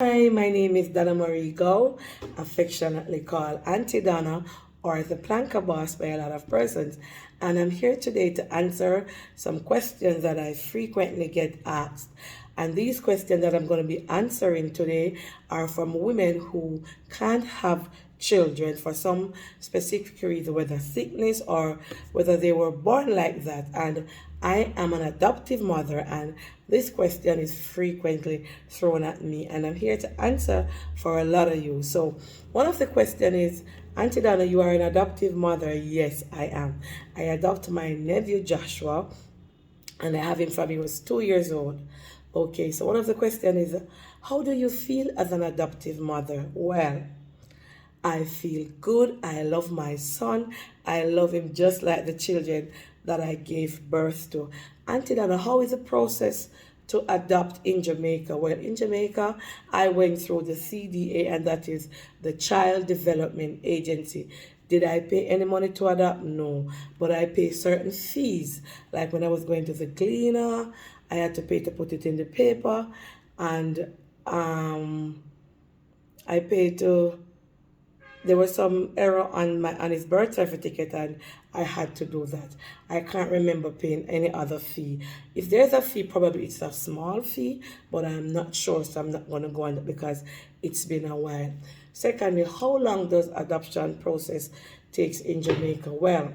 Hi, my name is Donna Marie Go, affectionately called Auntie Donna or the Planker Boss by a lot of persons. And I'm here today to answer some questions that I frequently get asked. And these questions that I'm going to be answering today are from women who can't have children for some specific reason, whether sickness or whether they were born like that. And I am an adoptive mother, and this question is frequently thrown at me, and I'm here to answer for a lot of you. So, one of the questions is, Auntie Donna, you are an adoptive mother? Yes, I am. I adopt my nephew Joshua, and I have him from he was 2 years old. Okay, so one of the questions is, how do you feel as an adoptive mother? Well, I feel good. I love my son. I love him just like the children that I gave birth to. Auntie Dana, how is the process to adopt in Jamaica? Well, in Jamaica, I went through the CDA, and that is the Child Development Agency. Did I pay any money to adopt? No. But I pay certain fees. Like when I was going to the cleaner, I had to pay to put it in the paper. And I paid to there was some error on his birth certificate, and I had to do that. I can't remember paying any other fee. If there's a fee, probably it's a small fee, but I'm not sure, so I'm not going to go on it because it's been a while. Secondly, how long does adoption process takes in Jamaica? Well,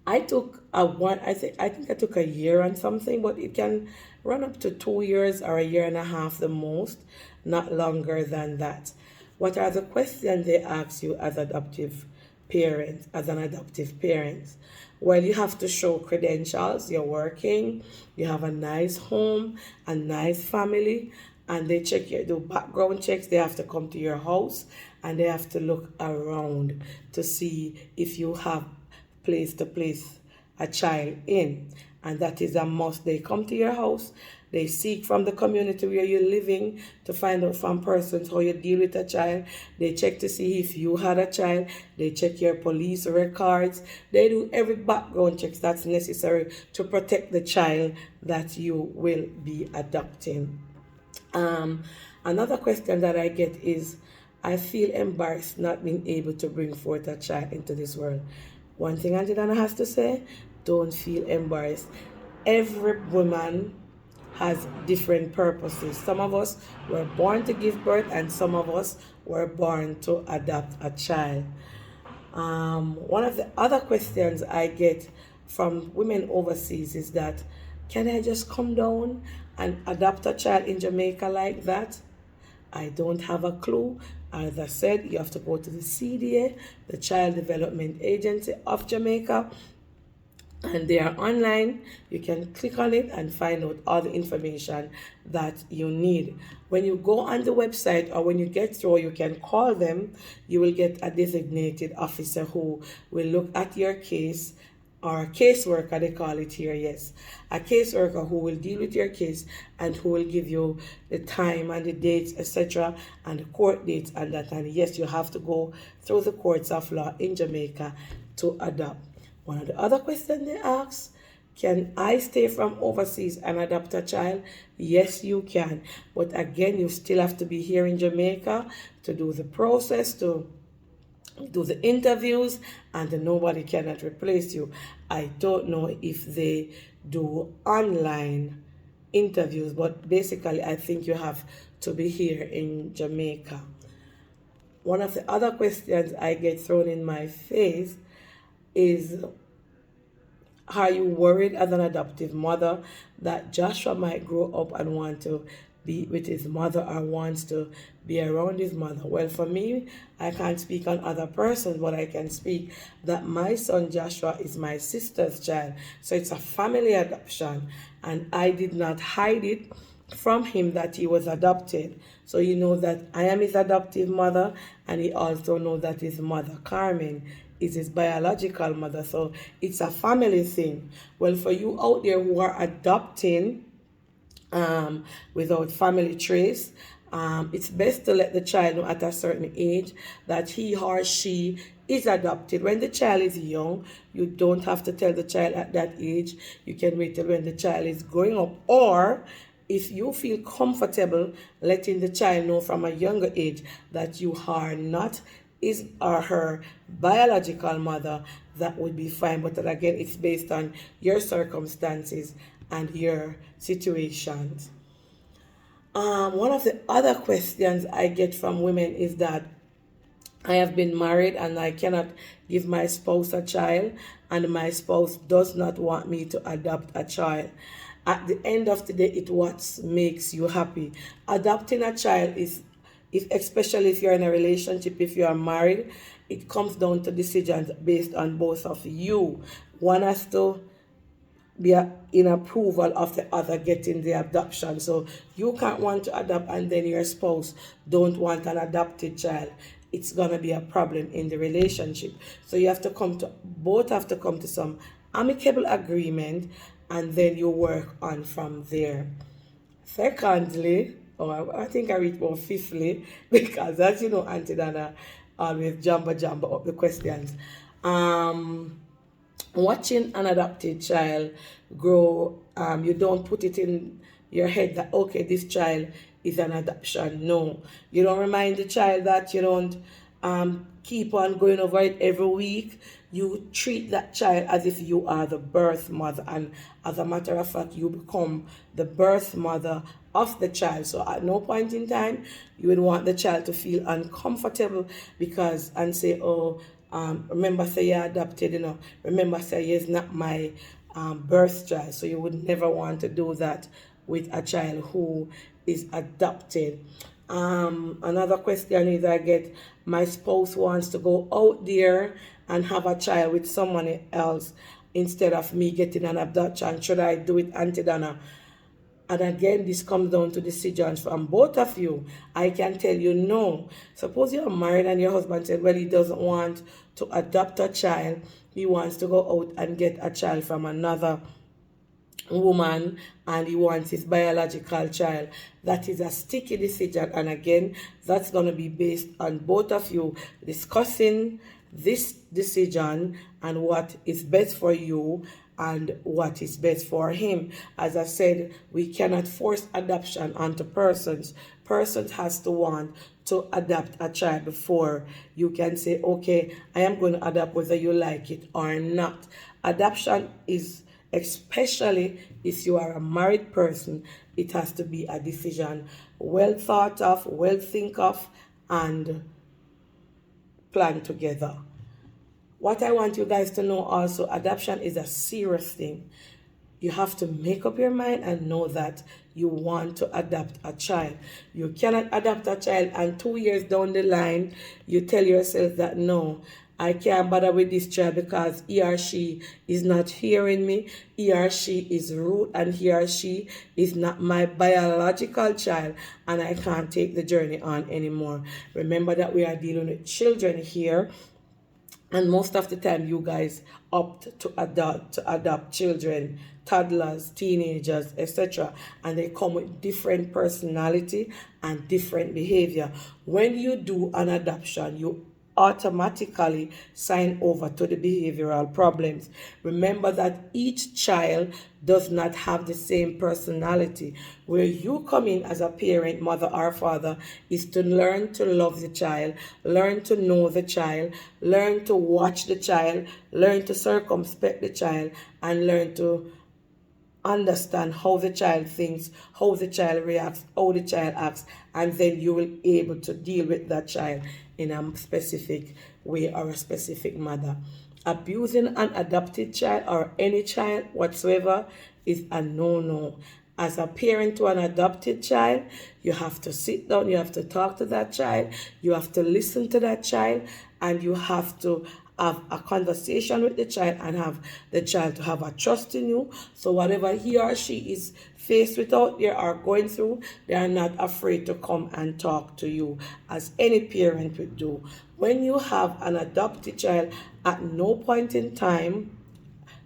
I took a one. I think I took a year and something, but it can run up to 2 years or a year and a half the most, not longer than that. What are the questions they ask you as adoptive parents, as an adoptive parent? Well, you have to show credentials. You're working. You have a nice home, a nice family, and they check your do background checks. They have to come to your house, and they have to look around to see if you have place to place a child in, and that is a must. They come to your house, they seek from the community where you're living to find out from persons how you deal with a child. They check to see if you had a child. They check your police records. They do every background checks that's necessary to protect the child that you will be adopting. Um, Another question that I get is, I feel embarrassed not being able to bring forth a child into this world. One thing Auntie Dana has to say, don't feel embarrassed. Every woman has different purposes. Some of us were born to give birth, and some of us were born to adopt a child. One of the other questions I get from women overseas is that, can I just come down and adopt a child in Jamaica like that? I don't have a clue. As I said, you have to go to the CDA, the Child Development Agency of Jamaica, and they are online. You can click on it and find out all the information that you need. When you go on the website or when you get through, you can call them. You will get a designated officer who will look at your case, or a caseworker, they call it here, yes. A caseworker who will deal with your case and who will give you the time and the dates, etc., and the court dates and that. And yes, you have to go through the courts of law in Jamaica to adopt. One of the other questions they ask, can I stay from overseas and adopt a child? Yes, you can. But again, you still have to be here in Jamaica to do the process, to do the interviews, and nobody cannot replace you. I don't know if they do online interviews, but basically I think you have to be here in Jamaica. One of the other questions I get thrown in my face is, are you worried as an adoptive mother that Joshua might grow up and want to be with his mother or wants to be around his mother? Well, for me, I can't speak on other persons, but I can speak that my son Joshua is my sister's child. So it's a family adoption, and I did not hide it from him that he was adopted. So you know that I am his adoptive mother, and he also knows that his mother, Carmen, is his biological mother. So it's a family thing. Well, for you out there who are adopting without family trace, it's best to let the child know at a certain age that he or she is adopted. When the child is young, you don't have to tell the child at that age. You can wait till when the child is growing up, or If you feel comfortable letting the child know from a younger age that you are not his or her biological mother, that would be fine. But then again, it's based on your circumstances and your situations. One of the other questions I get from women is that I have been married and I cannot give my spouse a child, and my spouse does not want me to adopt a child. At the end of the day, it what makes you happy. Adopting a child is, if especially if you're in a relationship, if you are married, it comes down to decisions based on both of you. One has to be in approval of the other getting the adoption. So you can't want to adopt and then your spouse don't want an adopted child. It's gonna be a problem in the relationship. So you have to come to both have to come to some amicable agreement, and then you work on from there. Secondly, or I think I read more fifthly, because as you know, Auntie Donna always jumbo up the questions. Um Watching an adopted child grow, you don't put it in your head that okay, this child is an adoption. No, you don't remind the child that. You don't keep on going over it every week. You treat that child as if you are the birth mother, and as a matter of fact, you become the birth mother of the child. So at no point in time you would want the child to feel uncomfortable because and say, oh, remember say you're adopted, remember say he's not my birth child. So you would never want to do that with a child who is adopted. Another question is I get, my spouse wants to go out there and have a child with someone else instead of me getting an adoption. Should I do it, Auntie Donna? And again, this comes down to decisions from both of you. I can tell you no. Suppose you're married and your husband said, well, he doesn't want to adopt a child. He wants to go out and get a child from another woman, and he wants his biological child. That is a sticky decision, and again, that's going to be based on both of you discussing this decision and what is best for you and what is best for him. As I said, we cannot force adoption onto persons. Persons has to want to adopt a child before you can say, okay, I am going to adopt whether you like it or not. Adoption is, especially if you are a married person, it has to be a decision well thought of, well think of, and plan together. What I want you guys to know also, adoption is a serious thing. You have to make up your mind and know that you want to adopt a child. You cannot adopt a child and 2 years down the line, you tell yourself that no, I can't bother with this child because he or she is not hearing me, he or she is rude, and he or she is not my biological child, and I can't take the journey on anymore. Remember that we are dealing with children here, and most of the time you guys opt to adopt children, toddlers, teenagers, etc., and they come with different personality and different behavior. When you do an adoption, you automatically sign over to the behavioral problems. Remember that each child does not have the same personality. Where you come in as a parent, mother or father, is to learn to love the child, learn to know the child, learn to watch the child, learn to circumspect the child, and learn to understand how the child thinks, how the child reacts, how the child acts, and then you will be able to deal with that child in a specific way or a specific manner. Abusing an adopted child or any child whatsoever is a no-no. As a parent to an adopted child, you have to sit down, you have to talk to that child, you have to listen to that child, and you have to have a conversation with the child and have the child to have a trust in you. So whatever he or she is faced with out there or going through, they are not afraid to come and talk to you, as any parent would do. When you have an adopted child, at no point in time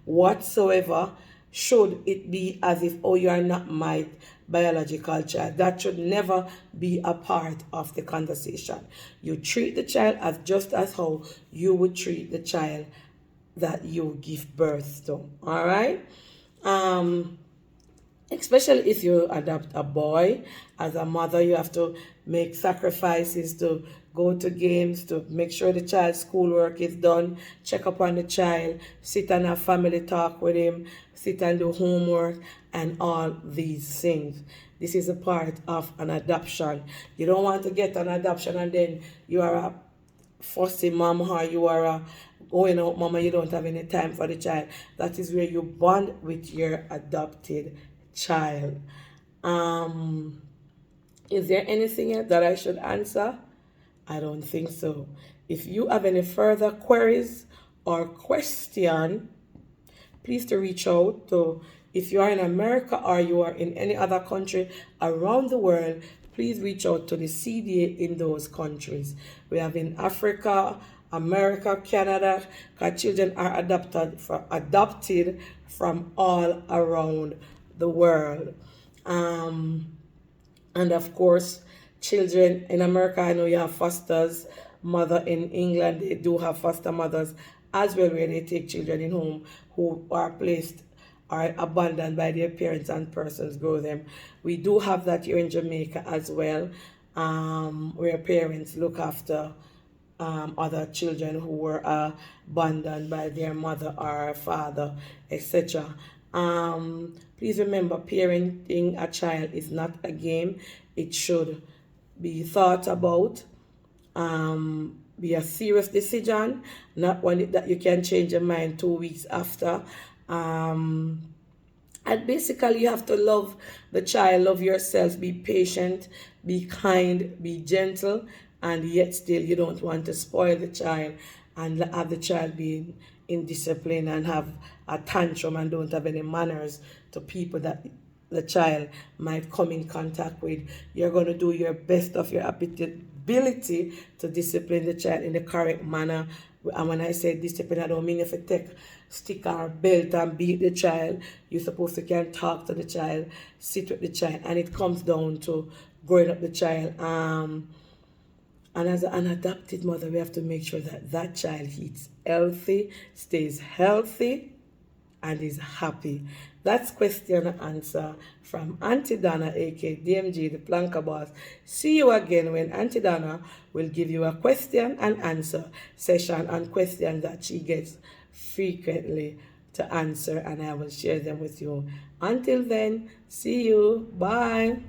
whatsoever should it be as if, oh, you are not my biological child. That should never be a part of the conversation. You treat the child as just as how you would treat the child that you give birth to. All right. especially if you adopt a boy. As a mother, you have to make sacrifices to go to games, to make sure the child's schoolwork is done, check up on the child, sit and have family talk with him, sit and do homework, and all these things. This is a part of an adoption. You don't want to get an adoption and then you are a fussy mom, or you are a going out mama, you don't have any time for the child. That is where you bond with your adopted child. um is there anything else that I should answer? I don't think so. If you have any further queries or question, please to reach out to, if you are in America or you are in any other country around the world, please reach out to the CDA in those countries. We have in Africa, America, Canada, because children are adopted from all around the world. Um, and of course, children in America, I know you have fosters. Mother in England, they do have foster mothers as well, where they take children in home who are placed or abandoned by their parents and persons grow them. We do have that here in Jamaica as well, where parents look after other children who were abandoned by their mother or father, etc. Please remember, parenting a child is not a game. It should be thought about, be a serious decision, not one that you can change your mind 2 weeks after. And basically, you have to love the child, love yourself, be patient, be kind, be gentle, and yet still you don't want to spoil the child and have the child being indisciplined and have a tantrum and don't have any manners to people that the child might come in contact with. You're going to do your best of your ability to discipline the child in the correct manner. And when I say discipline, I don't mean if you take stick or belt and beat the child. You're supposed to can talk to the child, sit with the child, and it comes down to growing up the child. And as an adopted mother, we have to make sure that that child eats healthy, stays healthy, and is happy. That's question and answer from Auntie Donna, aka DMG, the Planka Boss. See you again when Auntie Donna will give you a question and answer session on questions that she gets frequently to answer, and I will share them with you. Until then, see you. Bye.